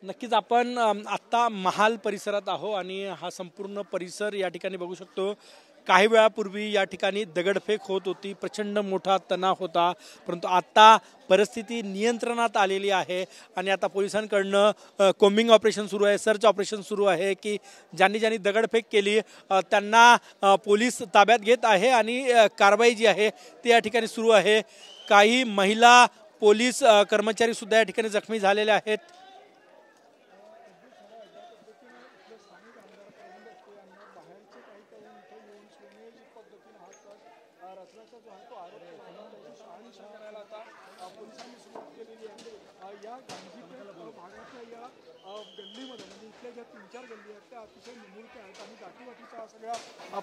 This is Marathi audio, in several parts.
नक्कीच आपण आत्ता महाल परिसरात आहो आणि हा संपूर्ण परिसर या ठिकाणी बघू शकतो। काही वेळापूर्वी या ठिकाणी दगडफेक होत होती, प्रचंड मोठा तणाव होता, परंतु आता परिस्थिती नियंत्रणात आलेली आहे आणि आता पोलिसांकडनं कोम्बिंग ऑपरेशन सुरू आहे, सर्च ऑपरेशन सुरू आहे की ज्यांनी ज्यांनी दगडफेक केली त्यांना पोलीस ताब्यात घेत आहे आणि कारवाई जी आहे ती या ठिकाणी सुरू आहे। काही महिला पोलीस कर्मचारी सुद्धा या ठिकाणी जखमी झालेले आहेत।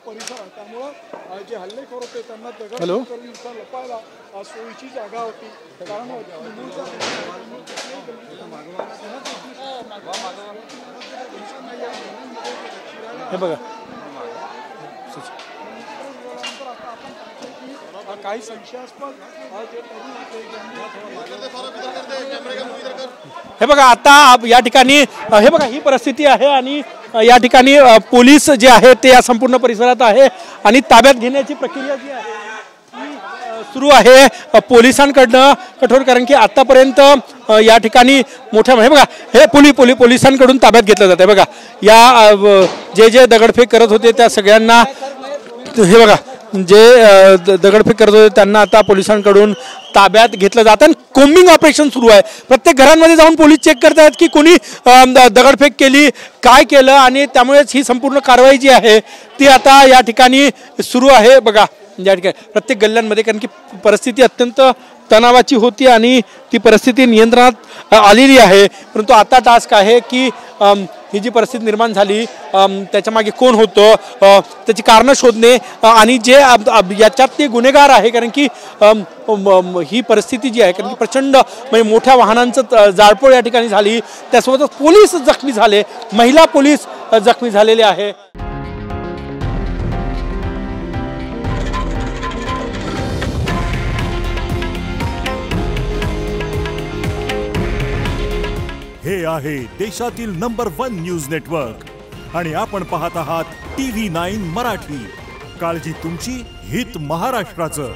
परिसर त्यामुळे जे हल्लेखोर होते त्यांना दगड करून लपायला सोयीची जागा होती। कारण हे बघा काही संशयास्पद हे बघा आता या ठिकाणी हे बघा ही परिस्थिती आहे आणि या ठिकाणी पोलीस जे आहे ते या संपूर्ण परिसरात आहे आणि ताब्यात घेण्याची प्रक्रिया जी आहे ती सुरू आहे पोलिसांकडनं कठोर। कारण की आतापर्यंत या ठिकाणी मोठ्या हे बघा हे पोलिसांकडून ताब्यात घेतलं जातं। बघा या जे दगडफेक करत होते त्या सगळ्यांना हे बघा जे दगडफेक करत होते त्यांना आता पोलिसांकडून ताब्यात घेतलं जातं आणि कोम्बिंग ऑपरेशन सुरू आहे। प्रत्येक घरांमध्ये जाऊन पोलीस चेक करतायत की कोणी दगडफेक केली, काय केलं आणि त्यामुळेच ही संपूर्ण कारवाई जी आहे ती आता या ठिकाणी सुरू आहे। बघा या ठिकाणी प्रत्येक गल्ल्यांमध्ये, कारण की परिस्थिती अत्यंत तणावाची होती आणि ती परिस्थिती नियंत्रणात आलेली आहे। परंतु आता टास्क आहे की ही जी परिस्थिती निर्माण झाली त्याच्या मागे कोण होतं त्याची कारणं शोधणे आणि जे याच्यात ते गुन्हेगार आहे। कारण की ही परिस्थिती जी आहे, कारण की प्रचंड म्हणजे मोठ्या वाहनांचं जाळपोळ या ठिकाणी झाली, त्यासोबतच पोलीस जखमी झाले, महिला पोलीस जखमी झालेले आहे। हे आहे देशातील नंबर 1 न्यूज नेटवर्क आणि आपण पाहत आहात TV9 मराठी। काळजी तुमची, हित महाराष्ट्राचं।